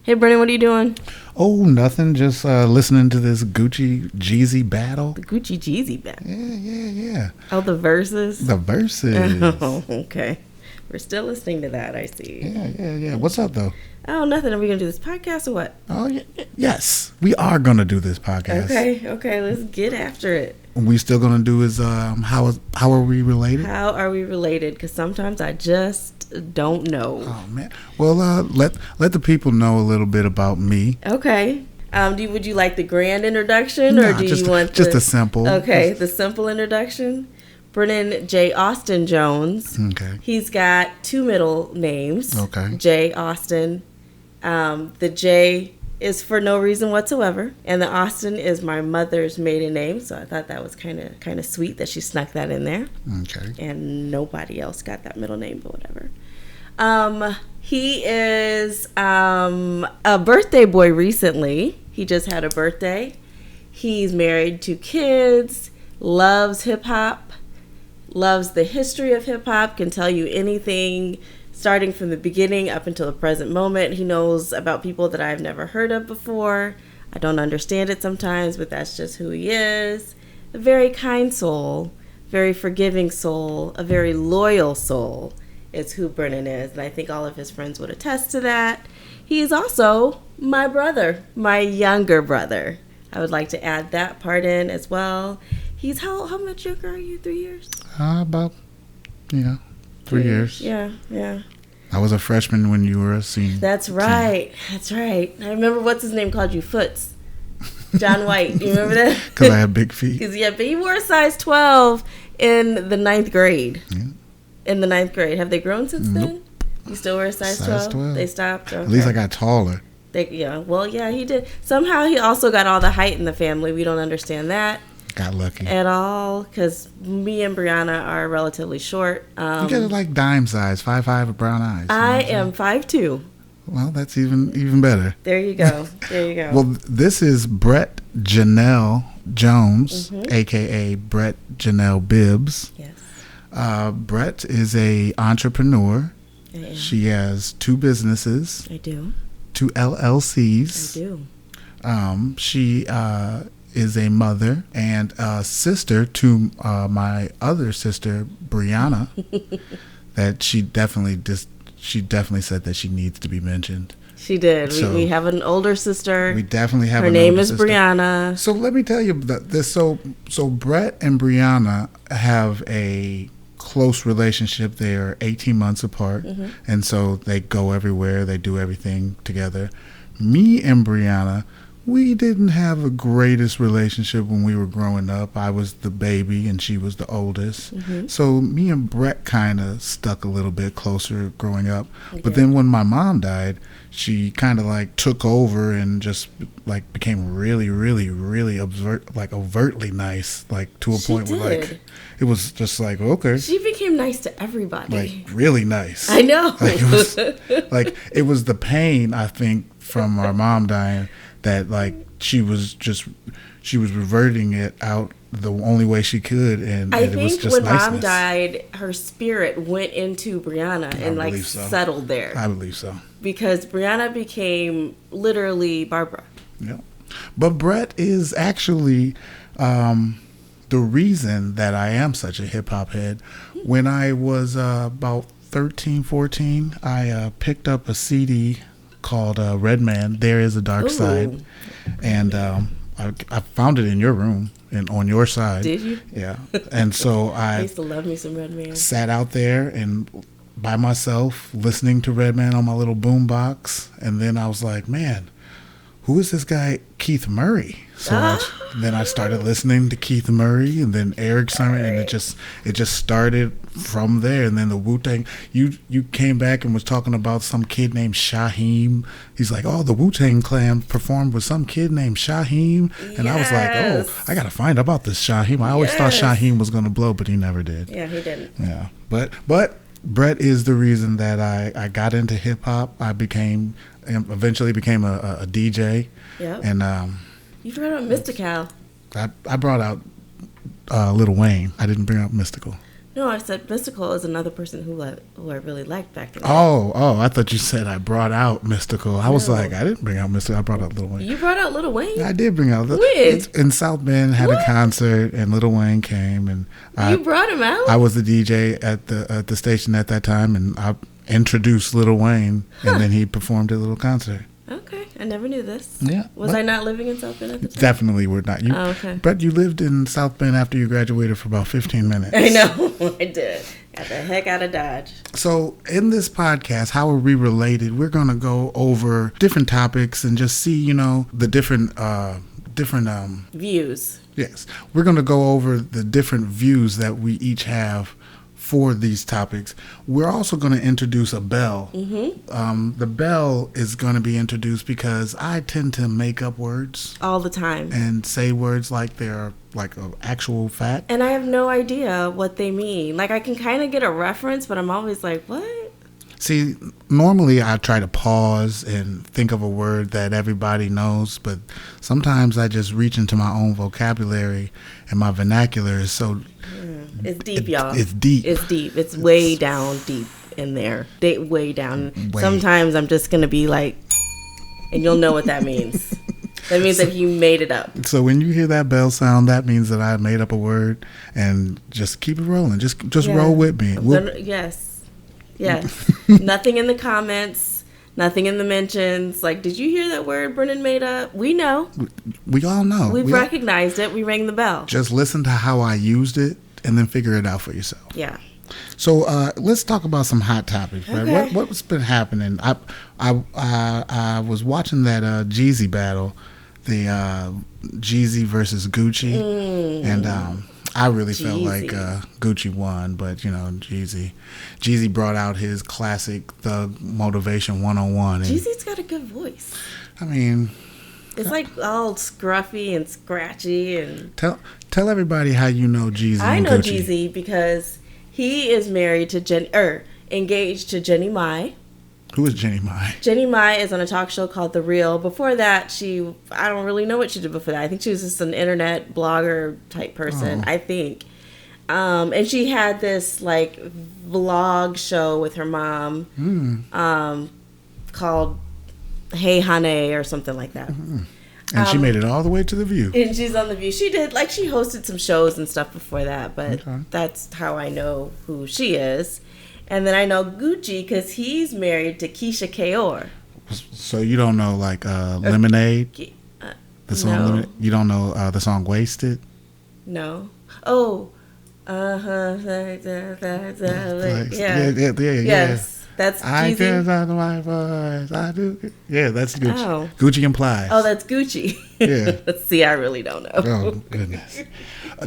Hey, Brennen, what are you doing? Oh, nothing. Just listening to this Gucci Jeezy battle. The Gucci Jeezy battle. Yeah. Oh, the verses? The verses. Oh, okay. We're still listening to that, I see. Yeah. What's up, though? Oh, nothing. Are we going to do this podcast or what? Oh, yes. We are going to do this podcast. Okay. Let's get after it. We still going to do is how are we related? How are we related? Because sometimes I just don't know. Oh, man. Well, let the people know a little bit about me. Okay. Would you like the grand introduction, or you want just a simple? Okay, the simple introduction. Brennen J. Austin Jones. Okay. He's got two middle names. Okay. J. Austin. The J is for no reason whatsoever, and the Austin is my mother's maiden name. So I thought that was kind of sweet that she snuck that in there. Okay. And nobody else got that middle name, but whatever. He is a birthday boy recently. He just had a birthday. He's married, 2 kids, loves hip hop, loves the history of hip hop, can tell you anything starting from the beginning up until the present moment. He knows about people that I've never heard of before. I don't understand it sometimes, but that's just who he is. A very kind soul, very forgiving soul, a very loyal soul is who Brennen is. And I think all of his friends would attest to that. He is also my brother, my younger brother. I would like to add that part in as well. He's how much younger are you? 3 years? About 3 years. Yeah. I was a freshman when you were a senior. That's right. I remember what's his name called you Foots. John White. You remember that? Because I had big feet. But he wore a size 12 in the 9th grade. Yeah. In the 9th grade. Have they grown since Nope. then? You still wear a size 12? They stopped? Okay. At least I got taller. He did. Somehow he also got all the height in the family. We don't understand that. Got lucky. At all, because me and Brianna are relatively short. You get like dime size, 5'5" with brown eyes. I am 5'2". Well, that's even better. There you go. Well, this is Brett Janelle Jones, a.k.a. Brett Janelle Bibbs. Yes. Brett is a entrepreneur. I am. She has 2 businesses. I do. 2 LLCs. I do. She is a mother and a sister to my other sister, Brianna, that she definitely said that she needs to be mentioned. She did. So, we have an older sister. We definitely have her an name older is sister. Brianna. So let me tell you that this. So Brett and Brianna have a close relationship. They are 18 months apart, and so they go everywhere. They do everything together. Me and Brianna, we didn't have the greatest relationship when we were growing up. I was the baby and she was the oldest. So me and Brett kind of stuck a little bit closer growing up. Okay. But then when my mom died, she kind of like took over and just like became really, really, really overtly nice, like to a point where like it was just like, okay. She became nice to everybody. Like really nice. I know. It was the pain, I think, from our mom dying that like she was reverting it out the only way she could, and I it think was just when niceness. Mom died, her spirit went into Brianna and settled there. I believe so. Because Brianna became literally Barbara. Yeah. But Brett is actually the reason that I am such a hip hop head. When I was about 13, 14, I picked up a CD called Redman, There Is a Dark Side. And I found it in your room and on your side. Did you? Yeah. And so I used to love me some Redman. Sat out there and by myself listening to Redman on my little boombox. And then I was like, man, who is this guy Keith Murray? So then I started listening to Keith Murray and then Eric Sermon, and it just started from there. And then the Wu-Tang, you came back and was talking about some kid named Shaheem. He's like, oh, the Wu-Tang Clan performed with some kid named Shaheem. And I was like, oh, I got to find out about this Shaheem. I always thought Shaheem was going to blow, but he never did. Yeah, he didn't. Yeah, but Brett is the reason that I got into hip hop. I eventually became a DJ. Yeah. And you forgot about Mystical. I brought out Lil Wayne. I didn't bring out Mystical. No, I said Mystical is another person who I really liked back then. Oh, I thought you said I brought out Mystical. I was like, I didn't bring out Mystical. I brought out Lil Wayne. You brought out Lil Wayne? I did bring out. When? In South Bend, had a concert, and Lil Wayne came, and you brought him out. I was the DJ at the station at that time, and I introduced Lil Wayne, and then he performed a little concert. Okay, I never knew this. Yeah, was I not living in South Bend at the time? Definitely were not. Okay. But you lived in South Bend after you graduated for about 15 minutes. I know, I did. Got the heck out of Dodge. So in this podcast, how are we related? We're going to go over different topics and just see, the different views. Yes, we're going to go over the different views that we each have for these topics. We're also going to introduce a bell. Mm-hmm. The bell is going to be introduced because I tend to make up words all the time and say words like they're like an actual fact, and I have no idea what they mean. Like, I can kind of get a reference, but I'm always like, what? See, normally I try to pause and think of a word that everybody knows, but sometimes I just reach into my own vocabulary, and my vernacular is so... It's deep, y'all. It's deep. It's deep. It's way down deep in there. Way down. Sometimes I'm just going to be like, and you'll know what that means. That means that you made it up. So when you hear that bell sound, that means that I made up a word, and just keep it rolling. Just roll with me. Yes. Nothing in the comments. Nothing in the mentions. Like, did you hear that word Brennen made up? We know. We all know. We've recognized it. We rang the bell. Just listen to how I used it and then figure it out for yourself. Yeah. So let's talk about some hot topics, right? Okay. What's been happening? I was watching that Jeezy battle, the Jeezy versus Gucci, and I really felt like Gucci won, but Jeezy brought out his classic Thug Motivation 101. Jeezy's got a good voice. I mean, it's like all scruffy and scratchy and. Tell everybody how you know Jeezy. I know Jeezy because he is married to engaged to Jenny Mai. Who is Jenny Mai? Jenny Mai is on a talk show called The Real. Before that, I don't really know what she did before that. I think she was just an internet blogger type person, I think. And she had this like vlog show with her mom called Hey Hane or something like that. Mm-hmm. And she made it all the way to The View. And she's on The View. She did, she hosted some shows and stuff before that, but that's how I know who she is. And then I know Gucci because he's married to Keisha Kaur. So you don't know Lemonade? The song no. Lemonade? You don't know the song Wasted? No. Oh. Yes. That's Jeezy. I guess I know my voice. I do. Yeah, that's Gucci. Oh. Gucci Implies. Oh, that's Gucci. Yeah. See, I really don't know. Oh, goodness.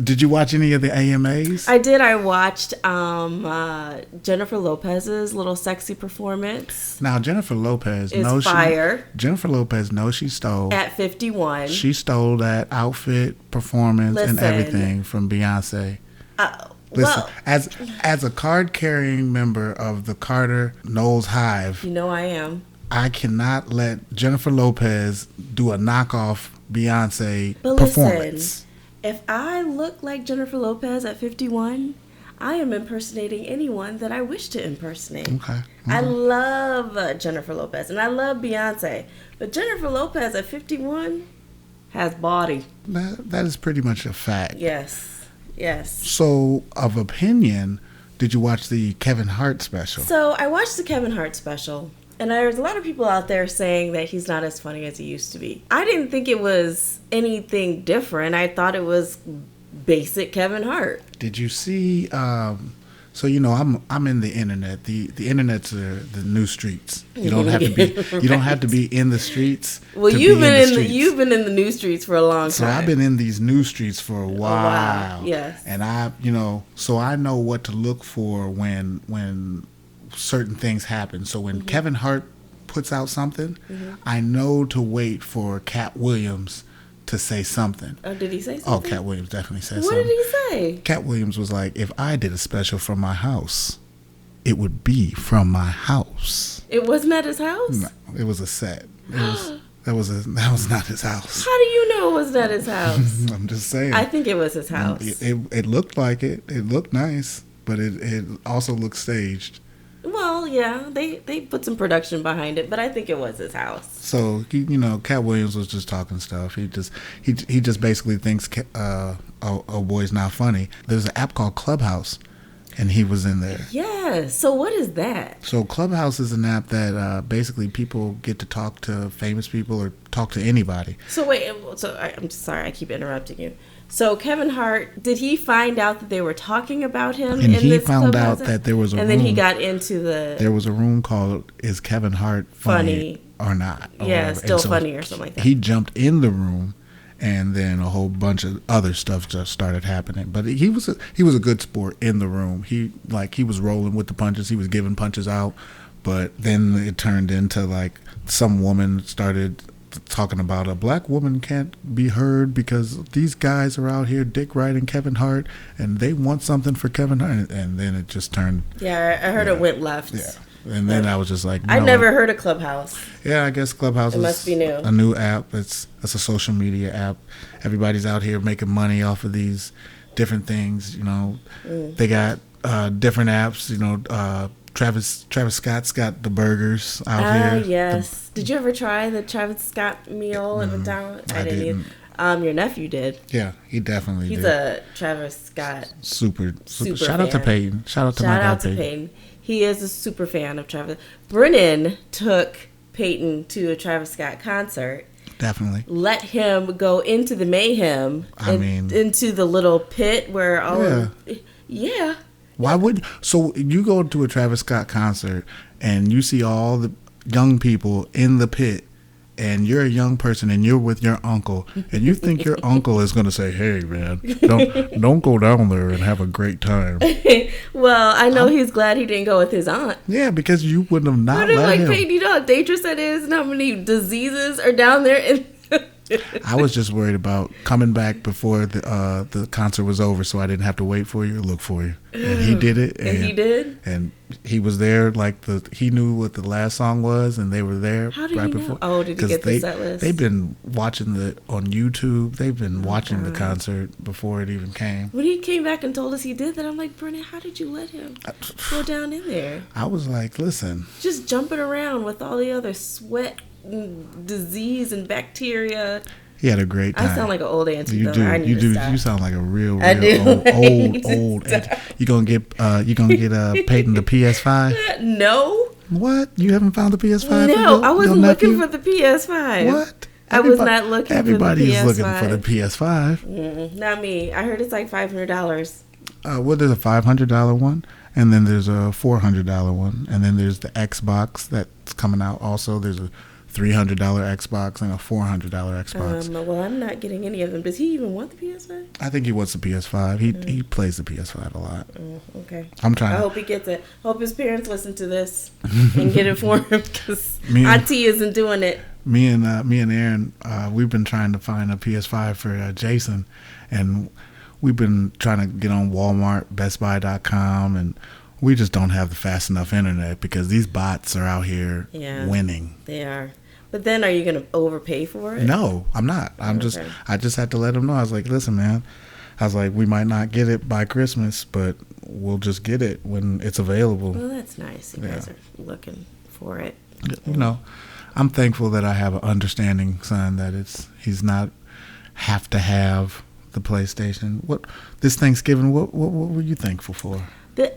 Did you watch any of the AMAs? I did. I watched Jennifer Lopez's little sexy performance. Now, Jennifer Lopez knows fire. Jennifer Lopez knows she stole. At 51. She stole that outfit, performance, and everything from Beyonce. Listen, as a card-carrying member of the Carter Knowles Hive, I am. I cannot let Jennifer Lopez do a knockoff Beyonce performance. Listen, if I look like Jennifer Lopez at 51, I am impersonating anyone that I wish to impersonate. Okay. Mm-hmm. I love Jennifer Lopez, and I love Beyonce, but Jennifer Lopez at 51 has body. That is pretty much a fact. Yes. So, of opinion, did you watch the Kevin Hart special? So, I watched the Kevin Hart special, and there's a lot of people out there saying that he's not as funny as he used to be. I didn't think it was anything different. I thought it was basic Kevin Hart. Did you see... So I'm in the internet. The internet's the new streets. You don't have to be. You don't have to be in the streets. Well, you've been in the new streets for a long time. So I've been in these new streets for a while. Yes. And so I know what to look for when certain things happen. So when Kevin Hart puts out something, I know to wait for Cat Williams to say something. Oh, did he say something? Oh, Cat Williams definitely said something. What did he say? Cat Williams was like, if I did a special from my house, it would be from my house. It wasn't at his house? No, it was a set. That was not his house. How do you know it wasn't at his house? I'm just saying. I think it was his house. It looked like it. It looked nice. but it also looks staged. Well, yeah, they put some production behind it, but I think it was his house. So Cat Williams was just talking stuff. He just basically thinks a boy's not funny. There's an app called Clubhouse, and he was in there. Yeah. So what is that? So Clubhouse is an app that basically people get to talk to famous people or talk to anybody. So wait. So I'm sorry, I keep interrupting you. So Kevin Hart, did he find out that they were talking about him? And he found out that there was a room. And then he got into the... There was a room called Is Kevin Hart Funny or Not? Yeah, still funny or something like that. He jumped in the room, and then a whole bunch of other stuff just started happening. But he was a good sport in the room. He was rolling with the punches. He was giving punches out. But then it turned into like some woman started talking about a black woman can't be heard because these guys are out here dick riding Kevin Hart and they want something for Kevin Hart, and then it just turned. Yeah, I heard it went left. Yeah, and then I was just like, I've never heard of Clubhouse. Yeah, I guess Clubhouse must be new. A new app. It's a social media app. Everybody's out here making money off of these different things. They got different apps. Travis Scott's got the burgers out here. Yes. Did you ever try the Travis Scott meal at McDonald's? I didn't. Your nephew did. Yeah, he definitely did. He's a Travis Scott super shout fan. out to Peyton. Shout out to Peyton. He is a super fan of Travis. Brennan took Peyton to a Travis Scott concert. Definitely. Let him go into the mayhem. Into the little pit where all yeah. Why would so you go to a Travis Scott concert and you see all the young people in the pit, and you're a young person and you're with your uncle, and you think your uncle is going to say, "Hey, man, don't go down there and have a great time." Well, I know he's glad he didn't go with his aunt. Yeah, because you wouldn't have not let him. Peyton, you know how dangerous that is, and how many diseases are down there. I was just worried about coming back before the concert was over, so I didn't have to wait for you or look for you. And he did it. And he did? And he was there, he knew what the last song was, and they were there. How did he know? Oh, did he get the set list? They've been watching on YouTube. They've been watching the concert before it even came. When he came back and told us he did that, I'm like, Brennan, how did you let him go down in there? I was like, listen. Just jumping around with all the other sweat, disease, and bacteria. He had a great time. I sound like an old auntie. You do. You sound like a real old auntie. You gonna get Peyton the PS5? No. What? You haven't found the PS5? No, I wasn't looking for the PS5. What? I was not looking for the PS5. Everybody's looking for the PS5. Not me. I heard it's like $500. Well, there's a $500 one, and then there's a $400 one, and then there's the Xbox that's coming out. Also, there's a $300 Xbox and a $400 Xbox. Well, I'm not getting any of them. Does he even want the PS5? I think he wants the PS5. He plays the PS5 a lot. Okay. I'm trying. I hope he gets it. Hope his parents listen to this and get it for him, because IT isn't doing it. Me and Aaron, we've been trying to find a PS5 for Jason, and we've been trying to get on Walmart, BestBuy.com, and we just don't have the fast enough internet because these bots are out here winning. They are. But then are you going to overpay for it? No, I'm not. I just had to let them know. I was like, listen, man. I was like, we might not get it by Christmas, but we'll just get it when it's available. Well, that's nice. You guys are looking for it. I'm thankful that I have an understanding son that he's not have to have the PlayStation. This Thanksgiving, what were you thankful for?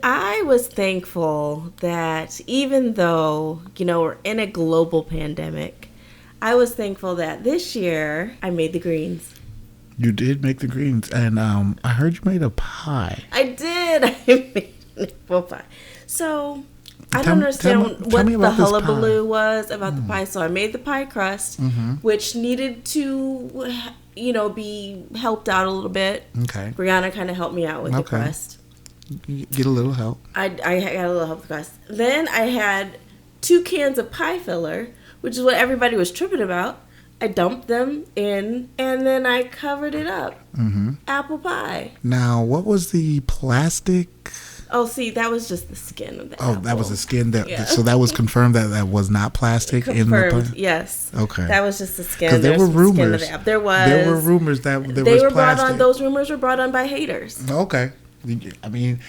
I was thankful that even though, we're in a global pandemic, I was thankful that this year I made the greens. You did make the greens, and I heard you made a pie. I did. I made an apple pie. So I don't understand what the hullabaloo was about the pie. So I made the pie crust, which needed to, be helped out a little bit. Okay. Brianna kind of helped me out with the crust. You get a little help. I got a little help with the crust. Then I had 2 cans of pie filler, which is what everybody was tripping about. I dumped them in, and then I covered it up. Apple pie. Now, what was the plastic? Oh, see, that was just the skin of the apple. Oh, that was the skin. So that was confirmed that was not plastic in the pie? Yes. Okay. That was just the skin. Because there were rumors. There were rumors that there was plastic. Those rumors were brought on by haters. Okay. I mean,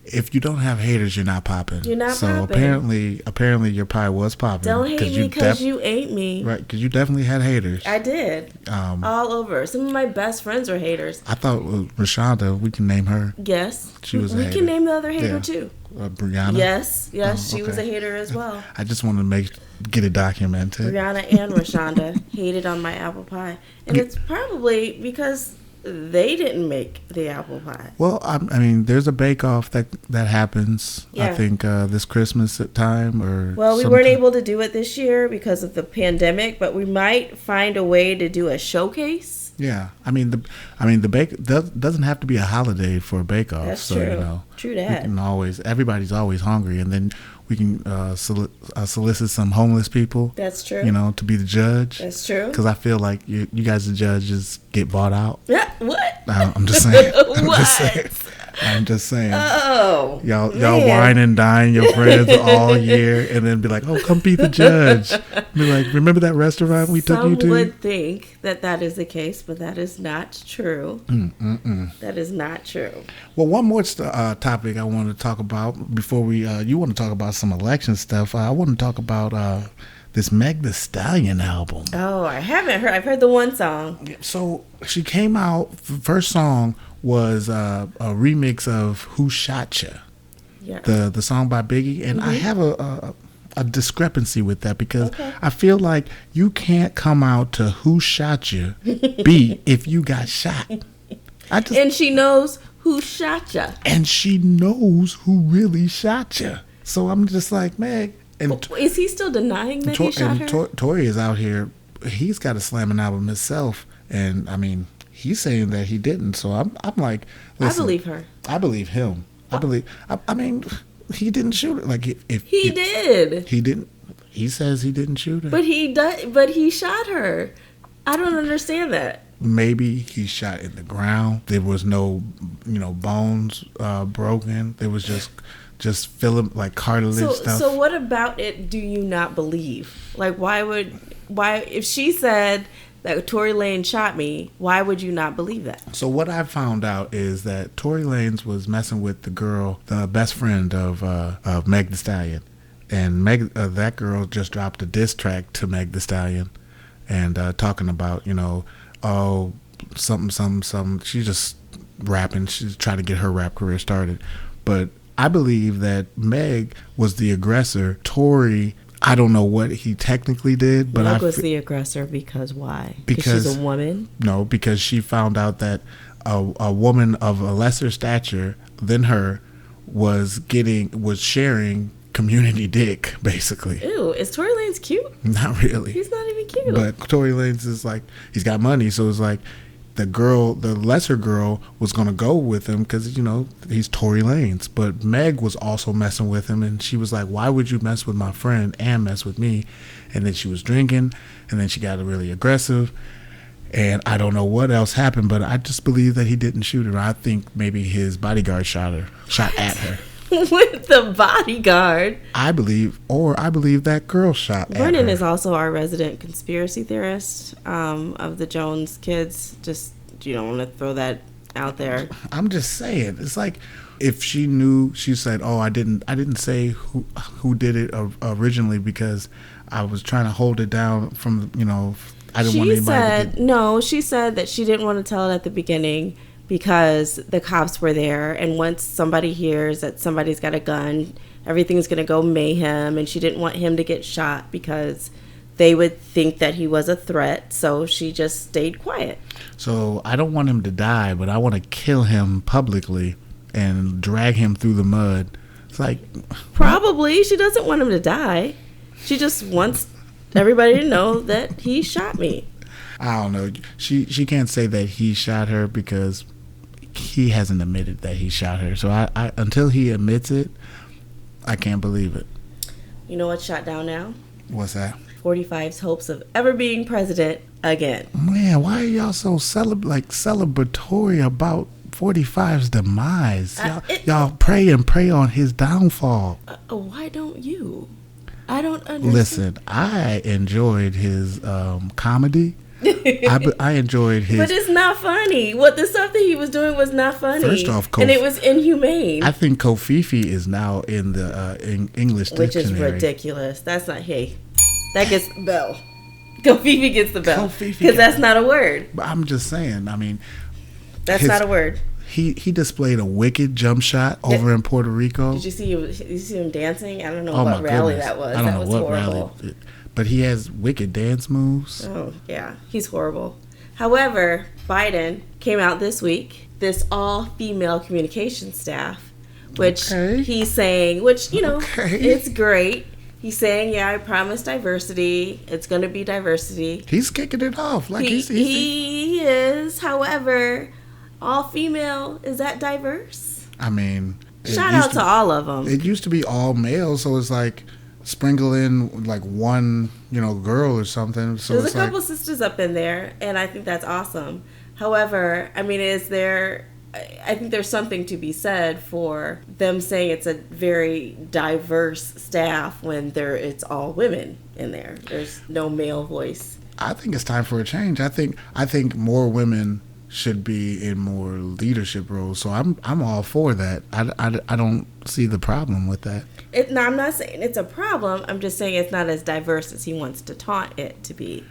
if you don't have haters, you're not popping. You're not so popping. apparently your pie was popping. Don't hate me because you ain't me. Right, because you definitely had haters. I did. All over. Some of my best friends were haters. I thought Rashonda, we can name her. Yes. She was a hater. We can name the other hater too. Brianna? Yes, she was a hater as well. I just wanted to get it documented. Brianna and Rashonda hated on my apple pie. And it's probably because they didn't make the apple pie. Well, I mean, there's a bake-off that happens, I think, this Christmas time. Well, we weren't able to do it this year because of the pandemic, but we might find a way to do a showcase. Yeah, I mean the bake doesn't have to be a holiday for a bake-off. That's so, true. You know, True that. We can everybody's always hungry, and then we can solicit some homeless people. That's true. You know, to be the judge. That's true. Because I feel like you guys, the judges, get bought out. Yeah. What? I'm just saying. What? I'm just saying. Oh, y'all wine and dine your friends all year, and then be like, "Oh, come be the judge." Be like, "Remember that restaurant we took you to?" Some would think that is the case, but that is not true. That is not true. Well, one more topic I want to talk about before we. You want to talk about some election stuff? I want to talk about this Meg Thee Stallion album. Oh, I haven't heard. I've heard the one song. So she came out. First song was a remix of "Who Shot Ya," the song by Biggie, and I have a discrepancy with that because I feel like you can't come out to "Who Shot Ya" beat if you got shot. And she knows who shot ya. And she knows who really shot ya. So I'm just like, Meg. And is he still denying that he shot her? Tory is out here. He's got a slamming album himself, and I mean, he's saying that he didn't. So I'm like, listen, I believe her. I believe him. I mean, he didn't shoot her. Like if he did, he didn't. He says he didn't shoot her. But he shot her. I don't understand that. Maybe he shot in the ground. There was no, bones broken. There was just film, like cartilage stuff. So what about it do you not believe? Like why if she said that Tory Lanez shot me, why would you not believe that? So what I found out is that Tory Lanez was messing with the girl, the best friend of Meg Thee Stallion. And that girl just dropped a diss track to Meg Thee Stallion and talking about, something. She's just rapping. She's trying to get her rap career started. But I believe that Meg was the aggressor. Tory, I don't know what he technically did, but Meg was the aggressor because why? Because she's a woman? No, because she found out that a woman of a lesser stature than her was sharing community dick, basically. Ew, is Tory Lanez cute? Not really. He's not even cute. But Tory Lanez is like, he's got money, so it's like the lesser girl was going to go with him because, he's Tory Lanez. But Meg was also messing with him, and she was like, why would you mess with my friend and mess with me? And then she was drinking, and then she got really aggressive. And I don't know what else happened, but I just believe that he didn't shoot her. I think maybe his bodyguard shot at her. With the bodyguard. I believe that girl shot at her. Brennen is also our resident conspiracy theorist of the Jones kids. Just, you don't want to throw that out there. I'm just saying. It's like if she knew, she said, "Oh, I didn't say who did it originally because I was trying to hold it down from, I didn't want anybody to get." No, she said that she didn't want to tell it at the beginning because the cops were there, and once somebody hears that somebody's got a gun, everything's going to go mayhem, and she didn't want him to get shot because they would think that he was a threat, so she just stayed quiet. So I don't want him to die, but I want to kill him publicly and drag him through the mud. It's like... Probably. She doesn't want him to die. She just wants everybody to know that he shot me. I don't know. She can't say that he shot her because he hasn't admitted that he shot her. So I until he admits it, I can't believe it. You know what's shot down now? What's that? 45's hopes of ever being president again. Man, why are y'all so celebratory about 45's demise? Y'all pray on his downfall. Why don't you? I don't understand. Listen, I enjoyed his comedy. I enjoyed his. But it's not funny. What the stuff that he was doing was not funny. First off, and it was inhumane. I think Kofifi is now in the English Which dictionary. Is ridiculous. That's not that gets the bell. Kofifi gets the bell because that's not a word. But I'm just saying. I mean, that's not a word. He displayed a wicked jump shot over in Puerto Rico. Did you see him dancing? I don't know what rally that was. I don't know what horrible. rally. But he has wicked dance moves. Oh, yeah. He's horrible. However, Biden came out this week, this all-female communication staff, which he's saying, it's great. He's saying, I promise diversity. It's going to be diversity. He's kicking it off. Like he is. However, all-female, is that diverse? I mean... Shout out to all of them. It used to be all male, so it's like... sprinkle in like one, girl or something. So there's a couple sisters up in there, and I think that's awesome. However, I mean, I think there's something to be said for them saying it's a very diverse staff when it's all women in there. There's no male voice. I think it's time for a change. I think more women should be in more leadership roles. So I'm all for that. I don't see the problem with that. No, I'm not saying it's a problem. I'm just saying it's not as diverse as he wants to taunt it to be,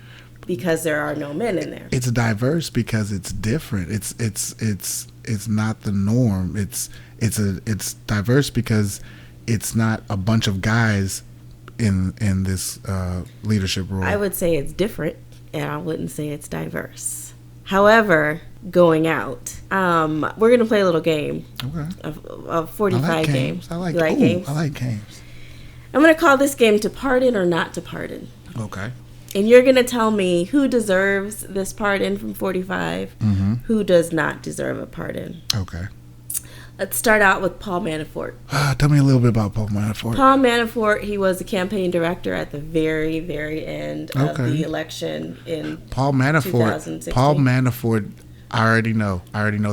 because there are no men in there. It's diverse because it's different. It's not the norm. It's diverse because it's not a bunch of guys in this leadership role. I would say it's different, and I wouldn't say it's diverse. However, going out, we're going to play a little game. Okay. A 45 game. I like games. I like games. I'm going to call this game To Pardon or Not to Pardon. Okay. And you're going to tell me who deserves this pardon from 45, who does not deserve a pardon. Okay. Let's start out with Paul Manafort. Tell me a little bit about Paul Manafort. Paul Manafort, he was the campaign director at the very, very end of the election in 2016. Paul Manafort, I already know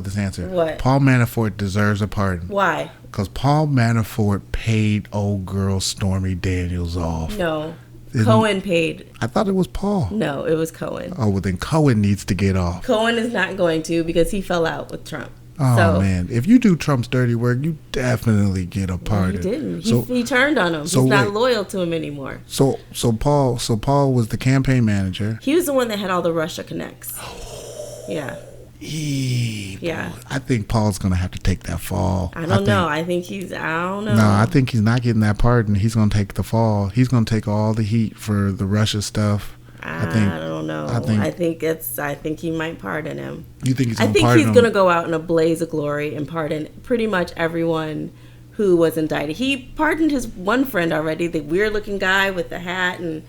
this answer. What? Paul Manafort deserves a pardon. Why? Because Paul Manafort paid old girl Stormy Daniels off. No. Cohen paid. I thought it was Paul. No, it was Cohen. Oh, well then Cohen needs to get off. Cohen is not going to, because he fell out with Trump. Oh, man. If you do Trump's dirty work, you definitely get a pardon. He didn't. He turned on him. He's not loyal to him anymore. So Paul was the campaign manager. He was the one that had all the Russia connects. Yeah. Yeah. I think Paul's going to have to take that fall. I don't know. I don't know. No, I think he's not getting that pardon. He's going to take the fall. He's going to take all the heat for the Russia stuff. I don't know. I think he might pardon him. You think he's going to pardon him? I think he's going to go out in a blaze of glory and pardon pretty much everyone who was indicted. He pardoned his one friend already, the weird-looking guy with the hat, and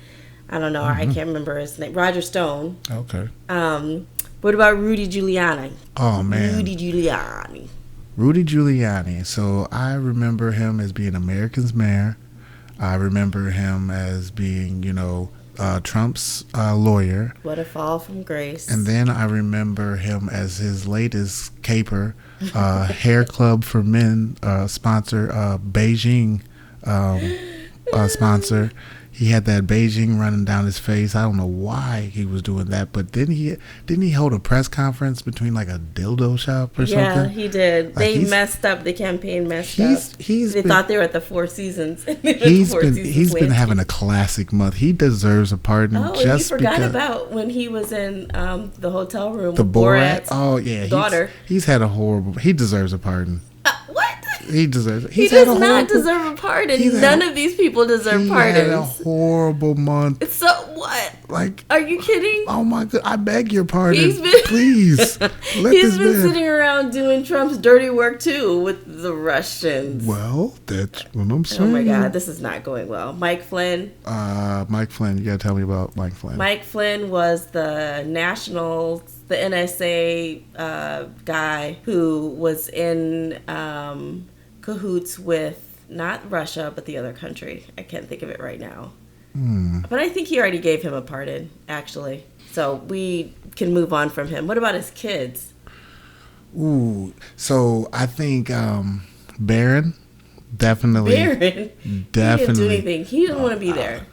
I don't know. I can't remember his name. Roger Stone. Okay. What about Rudy Giuliani? Oh, man. Rudy Giuliani. So I remember him as being America's mayor. I remember him as being, Trump's lawyer. What a fall from grace. And then I remember him as his latest caper, Hair Club for Men sponsor, Beijing sponsor. He had that Beijing running down his face. I don't know why he was doing that, but didn't he hold a press conference between like a dildo shop or something? Yeah, he did. Like they messed up. The campaign messed up. They thought they were at the Four Seasons. He's been having a classic month. He deserves a pardon. Oh, just you forgot about when he was in the hotel room with Borat's daughter. He's had a horrible. He deserves a pardon. What? He deserves it. He does not deserve a pardon. None of these people deserve pardons. He had a horrible month. So what? Like, are you kidding? Oh my God! I beg your pardon. He's Please. been sitting around doing Trump's dirty work too with the Russians. Well, that's what I'm saying. Oh my God, this is not going well. Mike Flynn. Mike Flynn. You gotta tell me about Mike Flynn. Mike Flynn was the NSA guy who was in cahoots with not Russia but the other country. I can't think of it right now. But I think he already gave him a pardon, actually. So we can move on from him. What about his kids? Ooh, so I think Barron, definitely. Barron? He didn't do anything. He didn't want to be there.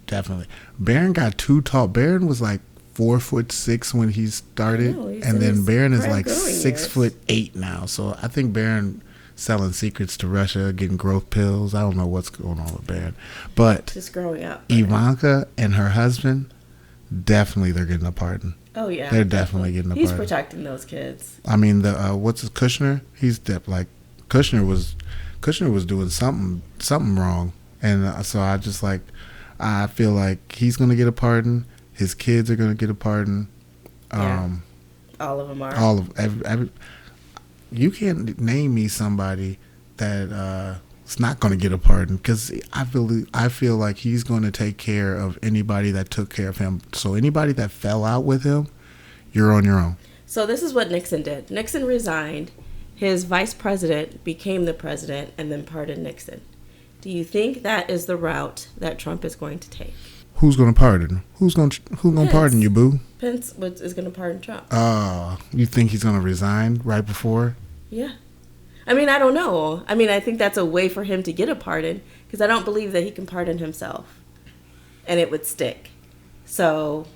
Definitely. Barron got too tall. Barron was like 4'6" when he started, and then Barron is like 6'8" now. So I think Barron selling secrets to Russia, getting growth pills. I don't know what's going on with Barron, but just growing up. Ivanka and her husband, definitely they're getting a pardon. Oh yeah, they're definitely getting a pardon. He's protecting those kids. I mean, the what's his Kushner? He's like Kushner was doing something wrong, and so I feel like he's gonna get a pardon. His kids are gonna get a pardon. Yeah. All of them are. All of every you can't name me somebody that is not going to get a pardon, because I feel like he's going to take care of anybody that took care of him. So anybody that fell out with him, you're on your own. So this is what Nixon did. Nixon resigned. His vice president became the president and then pardoned Nixon. Do you think that is the route that Trump is going to take? Who's going to pardon? Who's going to pardon you, boo? Pence is going to pardon Trump. You think he's going to resign right before? Yeah. I mean, I don't know. I mean, I think that's a way for him to get a pardon, because I don't believe that he can pardon himself and it would stick. So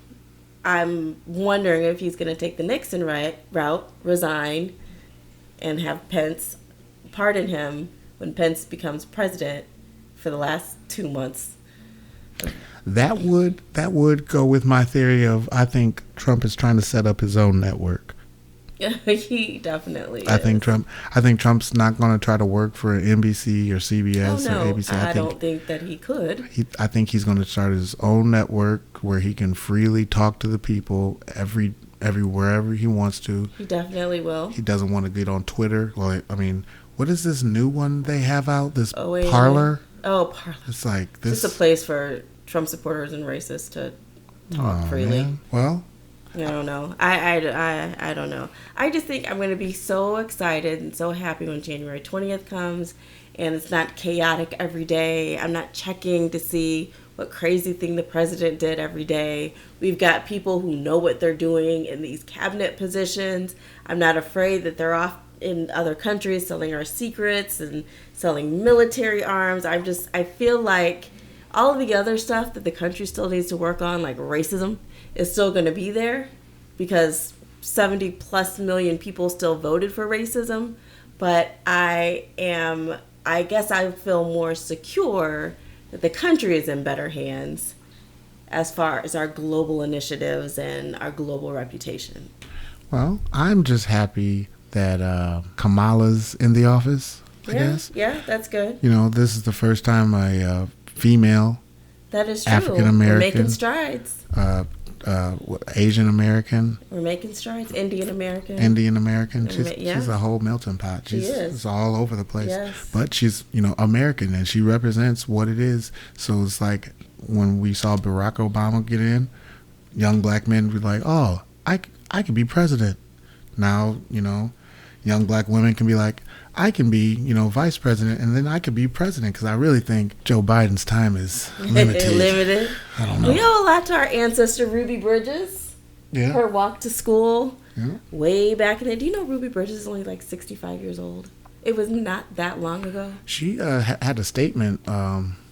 I'm wondering if he's going to take the Nixon route, resign, and have Pence pardon him when Pence becomes president for the last 2 months. That would go with my theory of, I think Trump is trying to set up his own network. He definitely is. I think Trump's not going to try to work for NBC or CBS or ABC. I don't think that he could. I think he's going to start his own network where he can freely talk to the people wherever he wants to. He definitely will. He doesn't want to get on Twitter. Well, I mean, what is this new one they have out? This Parler? Oh, Parler. It's like this. It's just a place for Trump supporters and racists to talk freely. Man. Well, I don't know. I don't know. I just think I'm going to be so excited and so happy when January 20th comes and it's not chaotic every day. I'm not checking to see what crazy thing the president did every day. We've got people who know what they're doing in these cabinet positions. I'm not afraid that they're off in other countries selling our secrets and selling military arms. I feel like all of the other stuff that the country still needs to work on, like racism, is still going to be there because 70 plus million people still voted for racism. But I guess I feel more secure that the country is in better hands as far as our global initiatives and our global reputation. Well, I'm just happy that Kamala's in the office, I guess. Yeah, that's good. You know, this is the first time a female, that is true. African American, we're making strides. Asian American, we're making strides. Indian American. She's a whole melting pot. She's all over the place. Yes. But she's American, and she represents what it is. So it's like when we saw Barack Obama get in, young black men were like, "Oh, I could be president." Now young black women can be like, I can be, vice president, and then I could be president, because I really think Joe Biden's time is limited. I don't know. We owe a lot to our ancestor, Ruby Bridges. Yeah. Her walk to school way back in the day. Do you know Ruby Bridges is only like 65 years old? It was not that long ago. She had a statement.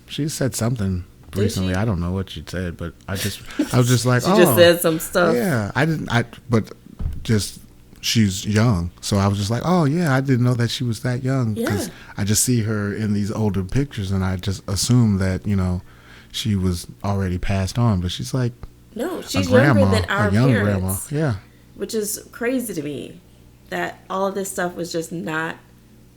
She said something recently. I don't know what she said, but I was just like, she just said some stuff. Yeah, she's young, so I was just like, oh yeah, I didn't know that she was that young, because I just see her in these older pictures and I just assume that she was already passed on, but she's like, no, she's younger than our young parents. Grandma. Yeah, which is crazy to me that all of this stuff was just not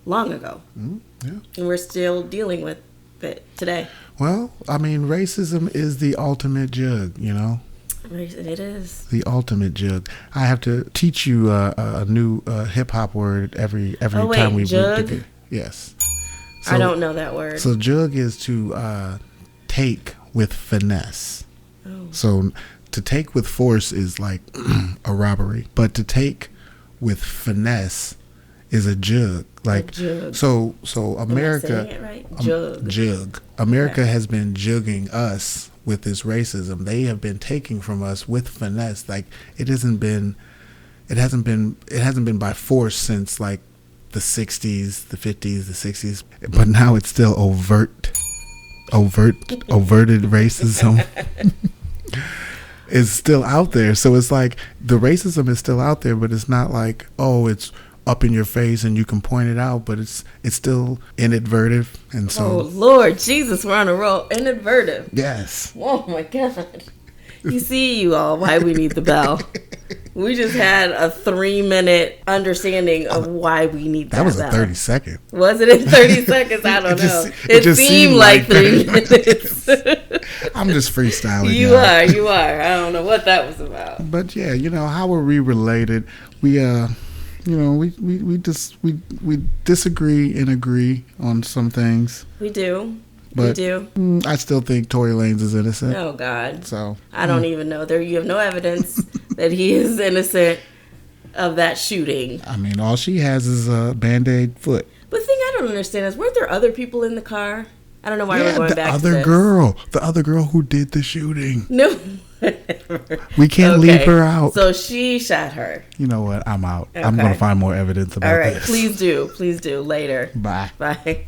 long ago. Yeah, and we're still dealing with it today. Well, I mean, racism is the ultimate jug, It is the ultimate jug. I have to teach you a new hip hop word every time we jug? Yes. So, I don't know that word. So jug is to take with finesse. Oh. So to take with force is like a robbery, but to take with finesse is a jug. Like jug. So America. Am I saying it right? Jug. America has been jugging us with this racism. They have been taking from us with finesse. Like it hasn't been by force since like the 60s, the 50s, the 60s. But now it's still overted racism. is still out there. So it's like the racism is still out there, but it's not like, oh, it's up in your face and you can point it out, but it's still inadvertent. And so, oh Lord Jesus, we're on a roll. Inadvertent. yes. Oh my God. You see, you all, why we need the bell. We just had a 3-minute understanding of why we need that bell. That was a 30-second. Was it in 30 seconds? I don't know. It just seemed like 3 minutes. I'm just freestyling. You are. I don't know what that was about. But yeah, how are we related? We we disagree and agree on some things. We do. But we do. I still think Tory Lanez is innocent. Oh God. So I don't even know. You have no evidence that he is innocent of that shooting. I mean, all she has is a Band-Aid foot. But the thing I don't understand is, weren't there other people in the car? I don't know why we're going back to this. The other girl who did the shooting. No. We can't leave her out. So she shot her. You know what? I'm out. Okay. I'm going to find more evidence about this. All right. Please do. Later. Bye. Bye.